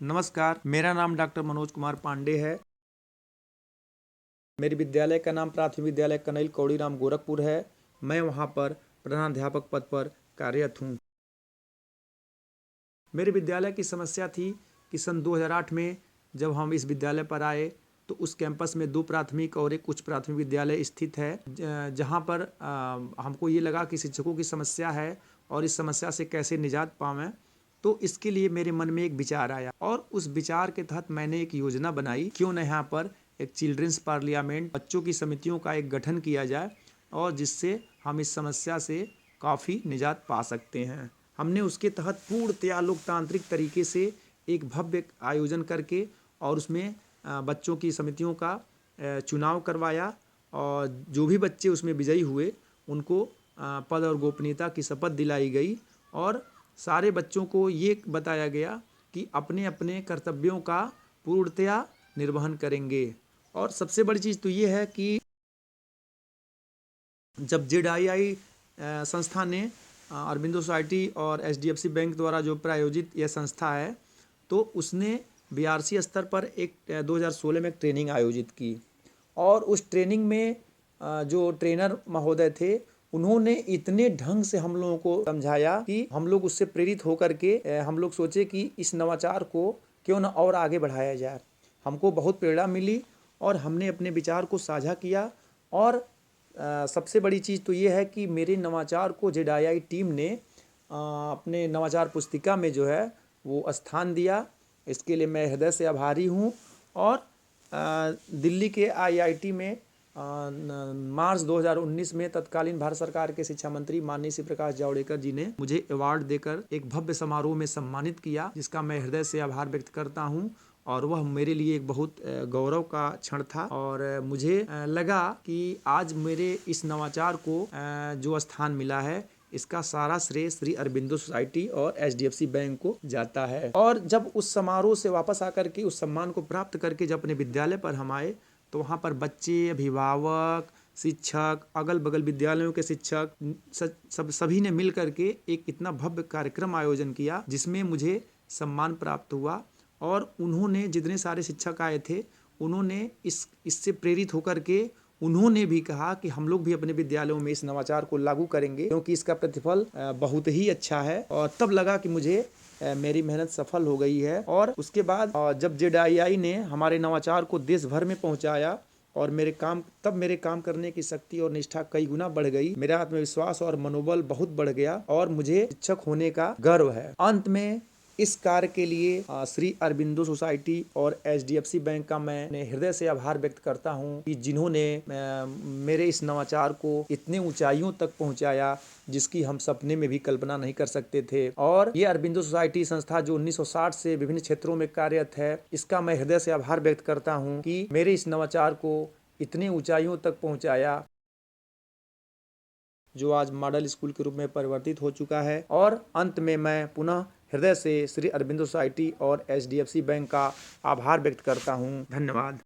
नमस्कार, मेरा नाम डॉक्टर मनोज कुमार पांडे है। मेरे विद्यालय का नाम प्राथमिक विद्यालय कनैल कौड़ीराम गोरखपुर है। मैं वहाँ पर प्रधानाध्यापक पद पर कार्यरत हूँ। मेरे विद्यालय की समस्या थी कि सन 2008 में जब हम इस विद्यालय पर आए तो उस कैंपस में 2 प्राथमिक और एक उच्च प्राथमिक विद्यालय स्थित है, जहाँ पर हमको ये लगा कि शिक्षकों की समस्या है और इस समस्या से कैसे निजात पावें। तो इसके लिए मेरे मन में एक विचार आया और उस विचार के तहत मैंने एक योजना बनाई, क्यों न यहाँ पर एक चिल्ड्रंस पार्लियामेंट, बच्चों की समितियों का एक गठन किया जाए और जिससे हम इस समस्या से काफ़ी निजात पा सकते हैं। हमने उसके तहत पूर्णतया लोकतांत्रिक तरीके से एक भव्य आयोजन करके और उसमें बच्चों की समितियों का चुनाव करवाया और जो भी बच्चे उसमें विजयी हुए उनको पद और गोपनीयता की शपथ दिलाई गई और सारे बच्चों को ये बताया गया कि अपने अपने कर्तव्यों का पूर्णतया निर्वहन करेंगे। और सबसे बड़ी चीज़ तो ये है कि जब ZII संस्था ने अरबिंदो सोसाइटी और HDFC बैंक द्वारा जो प्रायोजित यह संस्था है, तो उसने BRC स्तर पर एक 2016 में एक ट्रेनिंग आयोजित की और उस ट्रेनिंग में जो ट्रेनर महोदय थे उन्होंने इतने ढंग से हम लोगों को समझाया कि हम लोग उससे प्रेरित होकर के हम लोग सोचे कि इस नवाचार को क्यों न और आगे बढ़ाया जाए। हमको बहुत प्रेरणा मिली और हमने अपने विचार को साझा किया और सबसे बड़ी चीज़ तो ये है कि मेरे नवाचार को ZII टीम ने अपने नवाचार पुस्तिका में जो है वो स्थान दिया। इसके लिए मैं हृदय से आभारी हूँ। और दिल्ली के IIT में मार्च 2019 में तत्कालीन भारत सरकार के शिक्षा मंत्री माननीय श्री प्रकाश जावड़ेकर जी ने मुझे अवार्ड देकर एक भव्य समारोह में सम्मानित किया, जिसका मैं हृदय से आभार व्यक्त करता हूँ और वह मेरे लिए एक बहुत गौरव का क्षण था। और मुझे लगा कि आज मेरे इस नवाचार को जो स्थान मिला है इसका सारा श्रेय श्री अरबिंदो सोसाइटी और HDFC बैंक को जाता है। और जब उस समारोह से वापस आकर के उस सम्मान को प्राप्त करके जब अपने विद्यालय पर हम आए तो वहाँ पर बच्चे, अभिभावक, शिक्षक, अगल बगल विद्यालयों के शिक्षक सभी ने मिल करके एक इतना भव्य कार्यक्रम आयोजन किया जिसमें मुझे सम्मान प्राप्त हुआ। और उन्होंने, जितने सारे शिक्षक आए थे, उन्होंने इससे प्रेरित होकर के उन्होंने भी कहा कि हम लोग भी अपने विद्यालयों में इस नवाचार को लागू करेंगे क्योंकि इसका प्रतिफल बहुत ही अच्छा है। और तब लगा कि मुझे मेरी मेहनत सफल हो गई है। और उसके बाद जब ZII ने हमारे नवाचार को देश भर में पहुंचाया और मेरे काम करने की शक्ति और निष्ठा कई गुना बढ़ गई। मेरा आत्मविश्वास और मनोबल बहुत बढ़ गया और मुझे शिक्षक होने का गर्व है। अंत में इस कार्य के लिए श्री अरबिंदो सोसाइटी और HDFC बैंक का मैं हृदय से आभार व्यक्त करता हूं कि जिन्होंने मेरे इस नवाचार को इतने ऊंचाइयों तक पहुंचाया जिसकी हम सपने में भी कल्पना नहीं कर सकते थे। और ये अरबिंदो सोसाइटी संस्था जो 1960 से विभिन्न क्षेत्रों में कार्यरत है, इसका मैं हृदय से आभार व्यक्त करता हूँ कि मेरे इस नवाचार को इतने ऊंचाइयों तक पहुँचाया जो आज मॉडल स्कूल के रूप में परिवर्तित हो चुका है। और अंत में मैं पुनः हृदय से श्री अरबिंदो सोसाइटी और HDFC बैंक का आभार व्यक्त करता हूँ। धन्यवाद।